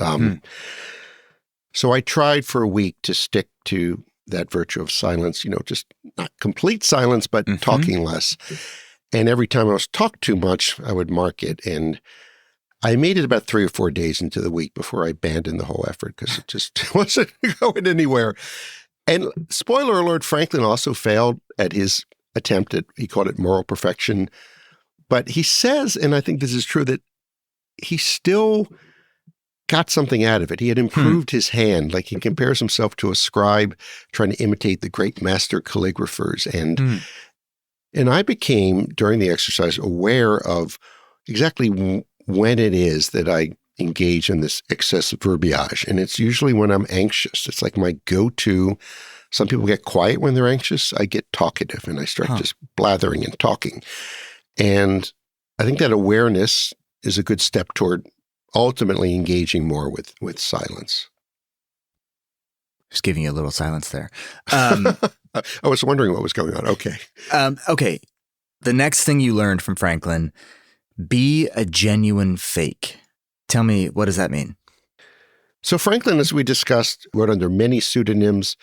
So I tried for a week to stick to that virtue of silence, just not complete silence, but talking less. And every time I was talked too much, I would mark it. And I made it about 3 or 4 days into the week before I abandoned the whole effort because it just wasn't going anywhere. And spoiler alert, Franklin also failed at his attempt at, he called it moral perfection. But he says, and I think this is true, that he still got something out of it. He had improved his hand. Like he compares himself to a scribe trying to imitate the great master calligraphers. And I became, during the exercise, aware of exactly when it is that I engage in this excessive verbiage. And it's usually when I'm anxious. It's like my go-to. Some people get quiet when they're anxious. I get talkative and I start just blathering and talking. And I think that awareness is a good step toward ultimately engaging more with silence. Just giving you a little silence there. I was wondering what was going on. Okay. Okay. The next thing you learned from Franklin, be a genuine fake. Tell me, what does that mean? So Franklin, as we discussed, wrote under many pseudonyms.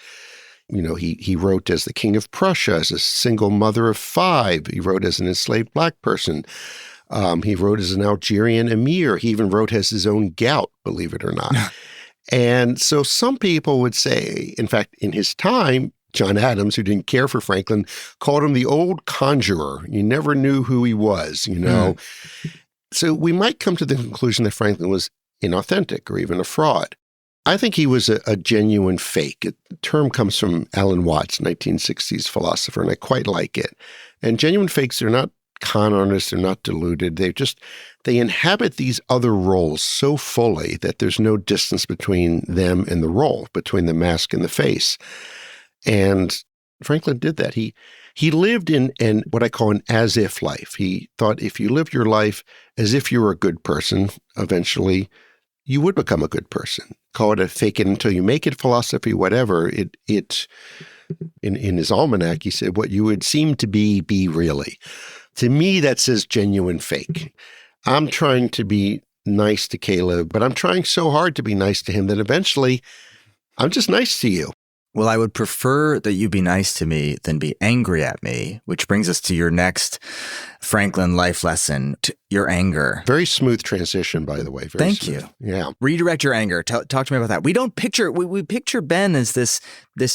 You know, he wrote as the King of Prussia, as a single mother of 5. He wrote as an enslaved Black person. He wrote as an Algerian emir. He even wrote as his own gout, believe it or not. And so some people would say, in fact, in his time, John Adams, who didn't care for Franklin, called him the old conjurer. You never knew who he was, you know. So we might come to the conclusion that Franklin was inauthentic or even a fraud. I think he was a genuine fake. The term comes from Alan Watts, 1960s philosopher, and I quite like it. And genuine fakes are not con artists, they're not deluded. They inhabit these other roles so fully that there's no distance between them and the role, between the mask and the face. And Franklin did that. He lived in what I call an as-if life. He thought if you lived your life as if you were a good person, eventually you would become a good person. Call it a fake it until you make it philosophy, whatever. In his almanac, he said, what you would seem to be really. To me, that says genuine fake. I'm trying to be nice to Caleb, but I'm trying so hard to be nice to him that eventually I'm just nice to you. Well, I would prefer that you be nice to me than be angry at me, which brings us to your next Franklin life lesson, your anger. Very smooth transition, by the way. Thank you. Yeah. Redirect your anger. Talk to me about that. We don't picture, we picture Ben as this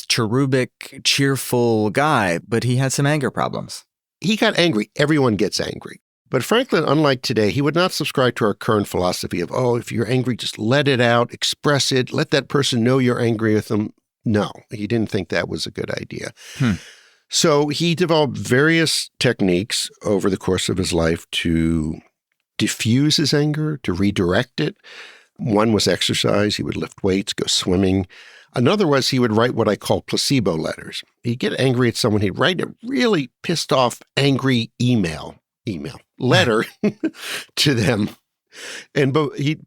cherubic, cheerful guy, but he had some anger problems. He got angry. Everyone gets angry. But Franklin, unlike today, he would not subscribe to our current philosophy of, if you're angry, just let it out, express it, let that person know you're angry with them. No, he didn't think that was a good idea. So he developed various techniques over the course of his life to diffuse his anger, to redirect it. One was exercise. He would lift weights, go swimming. Another was he would write what I call placebo letters. He'd get angry at someone. He'd write a really pissed off, angry letter to them. And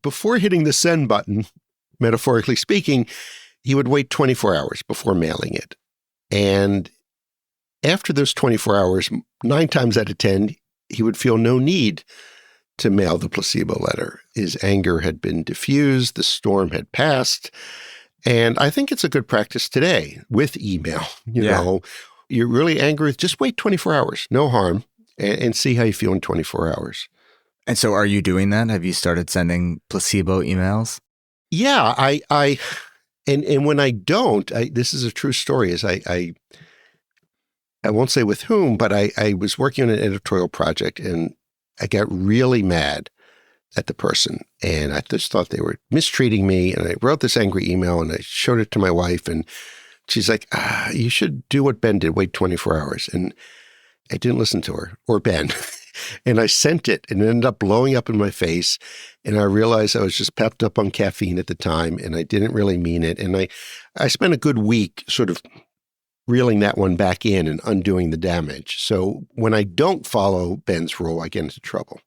before hitting the send button, metaphorically speaking, he would wait 24 hours before mailing it. And after those 24 hours, 9 times out of 10, he would feel no need to mail the placebo letter. His anger had been diffused, the storm had passed. And I think it's a good practice today with email. You know, you're really angry, just wait 24 hours, no harm, and see how you feel in 24 hours. And so are you doing that? Have you started sending placebo emails? Yeah, And when I don't, this is a true story, is I won't say with whom, but I was working on an editorial project and I got really mad at the person. And I just thought they were mistreating me. And I wrote this angry email and I showed it to my wife. And she's like, you should do what Ben did, wait 24 hours. And I didn't listen to her or Ben. And I sent it and it ended up blowing up in my face. And I realized I was just pepped up on caffeine at the time and I didn't really mean it. And I spent a good week sort of reeling that one back in and undoing the damage. So when I don't follow Ben's rule, I get into trouble.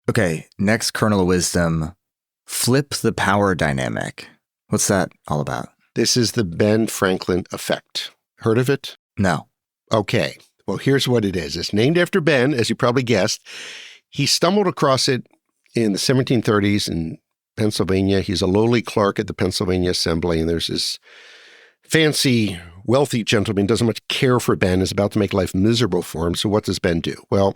Okay, next kernel of wisdom, flip the power dynamic. What's that all about? This is the Ben Franklin effect. Heard of it? No. Okay. Well, here's what it is. It's named after Ben, as you probably guessed. He stumbled across it in the 1730s in Pennsylvania. He's a lowly clerk at the Pennsylvania Assembly, and there's this fancy, wealthy gentleman, doesn't much care for Ben, is about to make life miserable for him. So what does Ben do? Well,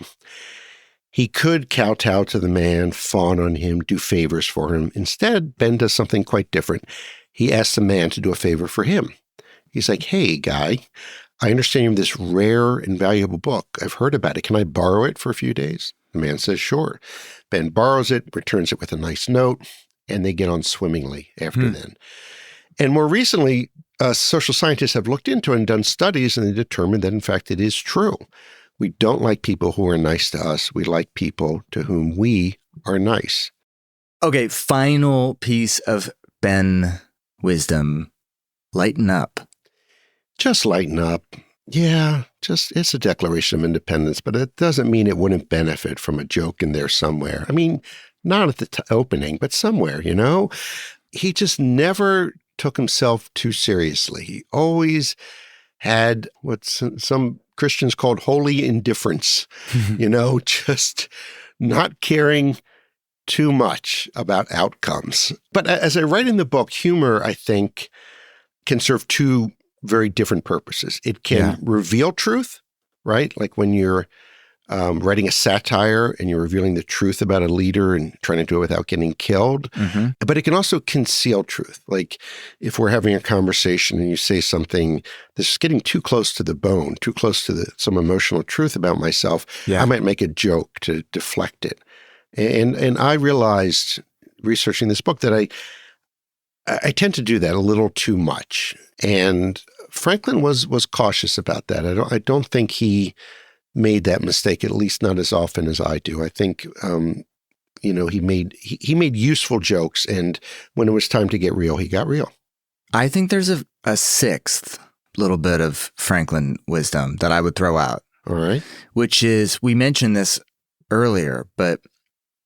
he could kowtow to the man, fawn on him, do favors for him. Instead, Ben does something quite different. He asks the man to do a favor for him. He's like, hey, guy, I understand you have this rare and valuable book. I've heard about it. Can I borrow it for a few days? The man says, sure. Ben borrows it, returns it with a nice note, and they get on swimmingly after then. And more recently, social scientists have looked into it and done studies, and they determined that, in fact, it is true. We don't like people who are nice to us. We like people to whom we are nice. Okay, final piece of Ben wisdom. Lighten up. Just lighten up. Yeah, just it's a Declaration of Independence, but it doesn't mean it wouldn't benefit from a joke in there somewhere. I mean, not at the opening, but somewhere, He just never took himself too seriously. He always had what some Christians called holy indifference, just not caring too much about outcomes. But as I write in the book, humor, I think, can serve two very different purposes. It can reveal truth, right? Like when you're writing a satire and you're revealing the truth about a leader and trying to do it without getting killed. Mm-hmm. But it can also conceal truth. Like if we're having a conversation and you say something that's getting too close to the bone, too close to some emotional truth about myself, I might make a joke to deflect it. And I realized researching this book that I tend to do that a little too much. And Franklin was cautious about that. I don't think he made that mistake, at least not as often as I do. I think, he made useful jokes, and when it was time to get real, he got real. I think there's a sixth little bit of Franklin wisdom that I would throw out. All right. Which is, we mentioned this earlier, but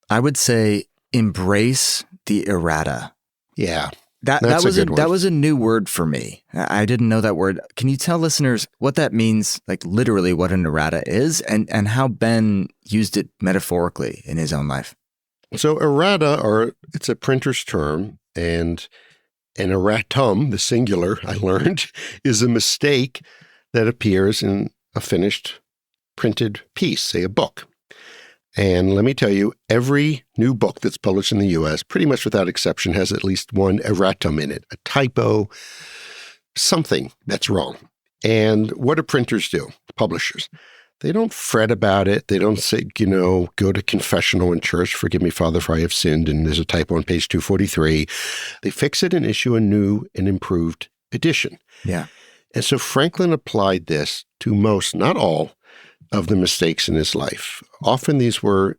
I would say embrace the errata. Yeah. That was a new word for me. I didn't know that word. Can you tell listeners what that means, like literally what an errata is, and how Ben used it metaphorically in his own life? So errata it's a printer's term, and an erratum, the singular, I learned, is a mistake that appears in a finished printed piece, say a book. And let me tell you, every new book that's published in the U.S., pretty much without exception, has at least one erratum in it, a typo, something that's wrong. And what do printers do, publishers? They don't fret about it. They don't say, go to confessional in church, forgive me, Father, for I have sinned, and there's a typo on page 243. They fix it and issue a new and improved edition. Yeah. And so Franklin applied this to most, not all, of the mistakes in his life. Often these were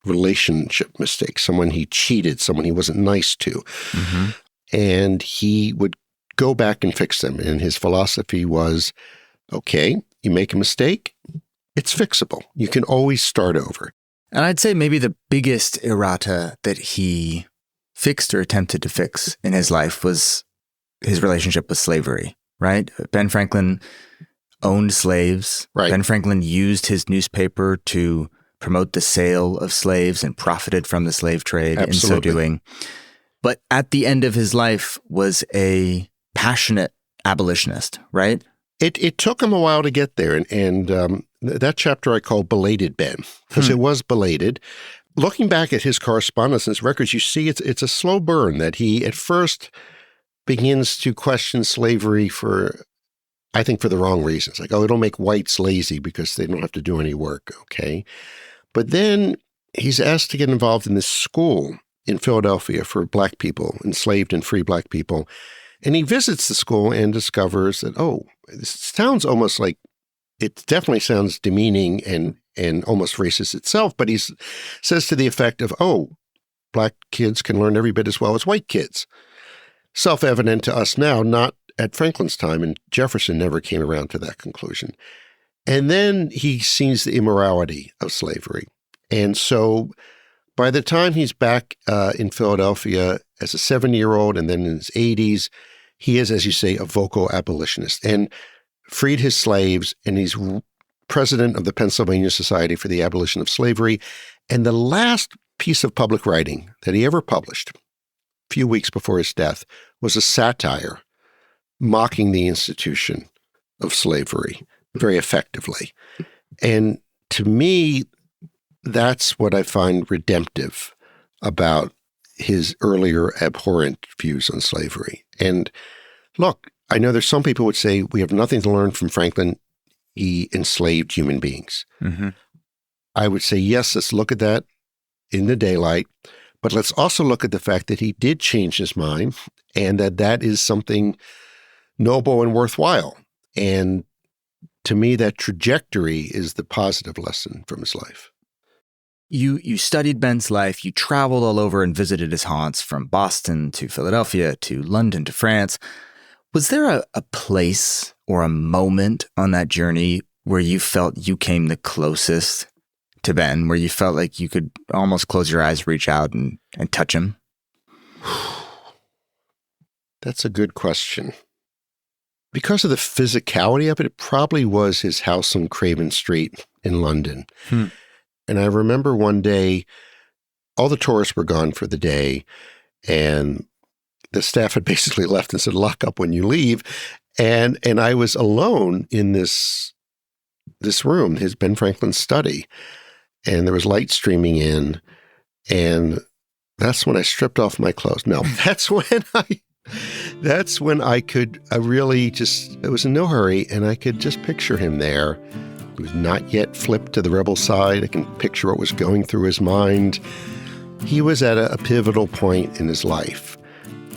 relationship mistakes, someone he cheated, someone he wasn't nice to. Mm-hmm. And he would go back and fix them. And his philosophy was, okay, you make a mistake, it's fixable. You can always start over. And I'd say maybe the biggest errata that he fixed or attempted to fix in his life was his relationship with slavery, right? Ben Franklin owned slaves. Right. Ben Franklin used his newspaper to promote the sale of slaves and profited from the slave trade. Absolutely. In so doing. But at the end of his life was a passionate abolitionist, right? It took him a while to get there. And that chapter I call Belated Ben, because it was belated. Looking back at his correspondence and his records, you see it's a slow burn that he at first begins to question slavery for the wrong reasons. Like, it'll make whites lazy because they don't have to do any work, okay? But then he's asked to get involved in this school in Philadelphia for Black people, enslaved and free Black people. And he visits the school and discovers that, this sounds almost like, it definitely sounds demeaning and almost racist itself, but he says to the effect of, Black kids can learn every bit as well as white kids. Self-evident to us now, not at Franklin's time, and Jefferson never came around to that conclusion. And then he sees the immorality of slavery. And so by the time he's back in Philadelphia as a 7-year-old and then in his 80s, he is, as you say, a vocal abolitionist and freed his slaves, and he's president of the Pennsylvania Society for the Abolition of Slavery. And the last piece of public writing that he ever published, a few weeks before his death, was a satire mocking the institution of slavery very effectively. And to me, that's what I find redemptive about his earlier abhorrent views on slavery. And look, I know there's some people would say we have nothing to learn from Franklin. He enslaved human beings. Mm-hmm. I would say, yes, let's look at that in the daylight, but let's also look at the fact that he did change his mind and that is something noble and worthwhile. And to me, that trajectory is the positive lesson from his life. You studied Ben's life. You traveled all over and visited his haunts, from Boston to Philadelphia to London to France. Was there a place or a moment on that journey where you felt you came the closest to Ben, where you felt like you could almost close your eyes, reach out and touch him? That's a good question. Because of the physicality of it, it probably was his house on Craven Street in London. And I remember one day, all the tourists were gone for the day, and the staff had basically left and said, lock up when you leave. And I was alone in this room, his Ben Franklin's study. And there was light streaming in. And that's when I stripped off my clothes. No, that's when I could really just, it was in no hurry, and I could just picture him there. He was not yet flipped to the rebel side. I can picture what was going through his mind. He was at a pivotal point in his life.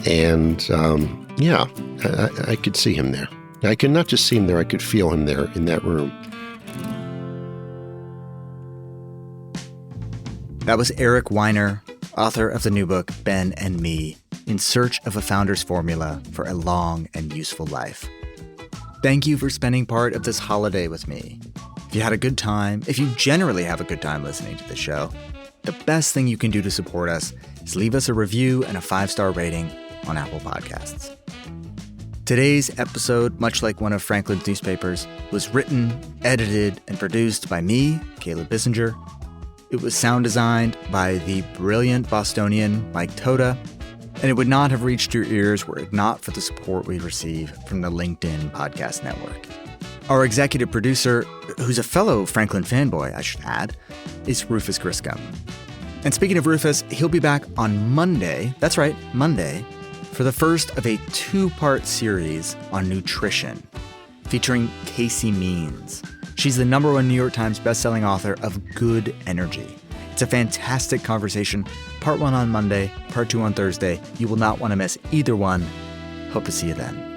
And I could see him there. I could not just see him there, I could feel him there in that room. That was Eric Weiner, author of the new book, Ben and Me, In Search of a Founder's Formula for a Long and Useful Life. Thank you for spending part of this holiday with me. If you had a good time, if you generally have a good time listening to the show, the best thing you can do to support us is leave us a review and a 5-star rating on Apple Podcasts. Today's episode, much like one of Franklin's newspapers, was written, edited, and produced by me, Caleb Bissinger. It was sound designed by the brilliant Bostonian Mike Toda, and it would not have reached your ears were it not for the support we receive from the LinkedIn Podcast Network. Our executive producer, who's a fellow Franklin fanboy, I should add, is Rufus Griscom. And speaking of Rufus, he'll be back on Monday, that's right, Monday, for the first of a 2-part series on nutrition, featuring Casey Means. She's the #1 New York Times bestselling author of Good Energy. It's a fantastic conversation. Part 1 on Monday, Part 2 on Thursday. You will not want to miss either one. Hope to see you then.